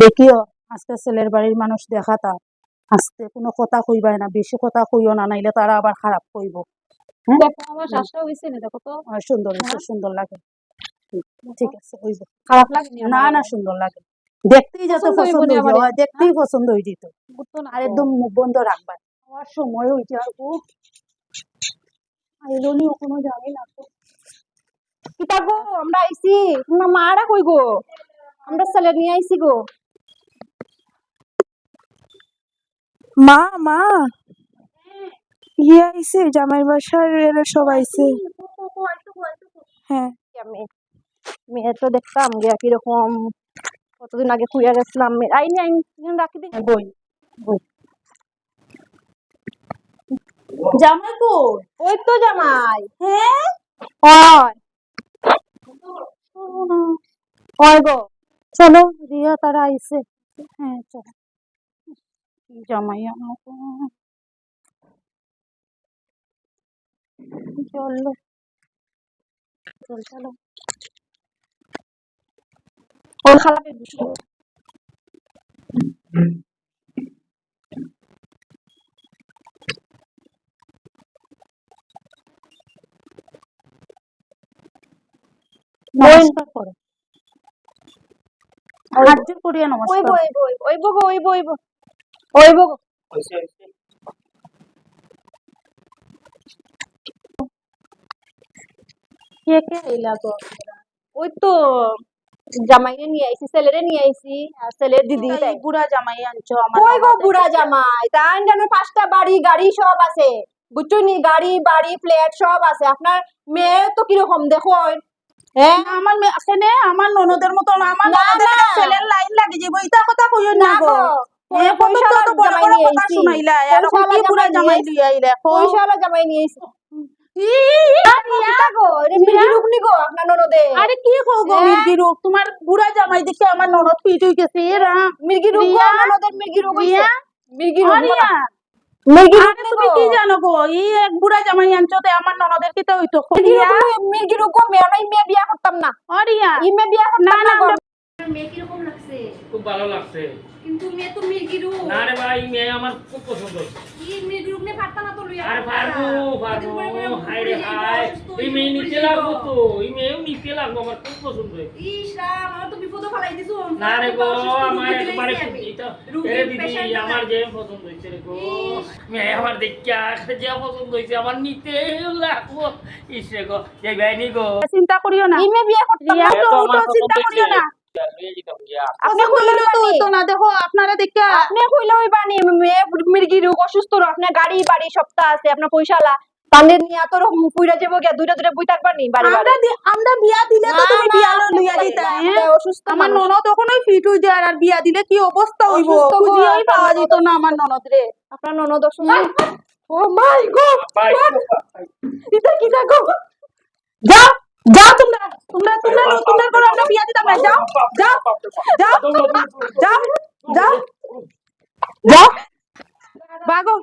দেখিও আজকে ছেলের বাড়ির মানুষ দেখাতা আজকে কোনো কথা কইবাই না, বেশি কথা কইও না, নাইলে তারা আবার খারাপ কইব। হ্যাঁ দেখো আমার শ্বাসটা হইছে না, দেখো তো সুন্দর হয়েছে, সুন্দর লাগে। ঠিক আছে হইব, খারাপ লাগে না না সুন্দর লাগে, দেখতেই যত পছন্দ হইব পছন্দ নি হইবে, আবারে? দেখতেই পছন্দ হয়ে যেত। বুঝতো না আর তো। একদম মুখ বন্ধ রাখবা, আমার সময় হইছে আর আইরনি কোনো জানি না তো। কিতা গো আমরা আইছি, তোমার মারা কই গো? আমরা ছেলে নিয়ে আইছি গো। মা মা ইয়ে আইছে, জামাই বাসার এরা সব আইছে। হ্যাঁ আমি মেয়ে তো দেখতাম গিয়া কিরকম, কতদিন আগে খুঁজে গেছিলাম। আইনি আইনি রাখি দিই। বই বই জামাই কই? ওই তো জামাই। হ্যাঁ হয় হয় গো। চলো রিয়া তারা আইছে। হ্যাঁ চলো, জামাই আমাকে চলো চল চলো। ওর খালাকে দুশো। নমস্কার করো, হাত জোর করিয়া ওই নমস্কার। বই বই ওই বো গো, ওই বই ওই বো। কে কে আইলা গো? ওই তো জামাইরে নিয়ে আইছি, ছেলেরে নিয়ে আইছি, আর ছেলের দিদি। এই বুড়া জামাই আনছো আমার কই গো ননদের বুড়া কাছে। জামাই? তাই জানো 5টা বাড়ি গাড়ি সব আছে, বুঝছো নি? গাড়ি বাড়ি ফ্ল্যাট সব আছে। আপনার মেয়ে তো কিরকম দেখো। হ্যাঁ না, আমার এখানে আমার ননদের মতো না, আমার না ননদের না একটা ছেলের লাইন লাগে যাবো, এটা কথা কইও না না গো। গো, এ কত পয়সাওয়ালা তো বড় জামাই বড় নিয়ে কথা আইছি, শুনাইলা, এরকম পয়সাওয়ালা কি বুড়া জামাই জামাই নিয়ে লইয়া আইলা? পয়সাওয়ালা জামাই নিয়ে আইছি। ই কিতা গো, এটা মির্গি রুগনি গো আপনার ননদে। আরে কি কও গো হ্যাঁ? মির্গি রোগ? তোমার বুড়া জামাই দেখে আমার ননদ পিট হই গেছে। এ রাম, মির্গি রোগ গো, রিয়া ননদের মির্গি রোগ হইছে। রিয়া মির্গি রোগ বলা। রিয়া, মির্গি রোগ আরে নি তুমি গো। কি জানো গো? এই এক বুড়া জামাই আনছো তে আমার ননদের কিতা হইতো? রিয়া মির্গি রোগ গো, মেয়ে বিয়া করতাম না। রিয়া ইমে বিয়া না করতাম না না গো। মেয়ে কিরকম লাগছে? খুব ভালো লাগছে। কিন্তু মেয়ে তো মির্গিরু। না রে ভাই, মেয়ে আমার খুব পছন্দ হয়েছে। কি মির্গিরু নে পারতা না তো লইয়া। আরে পারবো হাই রে হাই, এই মেয়ে নিতে লাগবো তো, এই মেয়েও নিতে লাগবো, আমার খুব পছন্দ হয়েছে। ইস রাম, আমার তো বিপদে ফেলাই দিছো। না রে গো, আমার একবারে এটা এ দিদি আমার যে পছন্দ হয়েছে রে গো, মেয়ে আমার দেখা যে পছন্দ হয়েছে আমার নিতে লাগবো। ইস রে গো, এই ভাইনি গো, চিন্তা করিও না। ইমে বিয়া করতাম রিয়া না। তো ওটা চিন্তা করিও না। আপনি পছন্দ হইলো তো হইতো না, দেখো আপনারা দেখা আপনি কইলে ওই বানি মেয়ে মির্গি রোগ অসুস্থ, আপনার গাড়ি বাড়ি সবটা আছে, আপনার পয়সালা তাদের নিয়ে এত রকম পুইরা যাবো গিয়া দুইটা দুইটা বই থাকবার নি বাড়ি বাড়ি। আমরা বিয়া দিলে তো না, তুমি না, বিয়া আপনি লইয়া বলেন দিতা। না, হ্যাঁ? আমরা অসুস্থ আমার মানুষ। ননদ তখনই ফিট হই যায়, আর বিয়া দিলে কি অবস্থা হইব? অসুস্থ গো, খুঁজিয়েই আপনার পাওয়া ননদ যেত না আমার ননদ রে। আপনার ননদ অসুস্থ। ও মাই গড, এটা কি দেখো? যাও যাও তোমরা তোমরা তোমরা তোমরা করে আমরা বিয়া দিতাম না। যাও যাও যাও যাও যাও যাও ভাগো।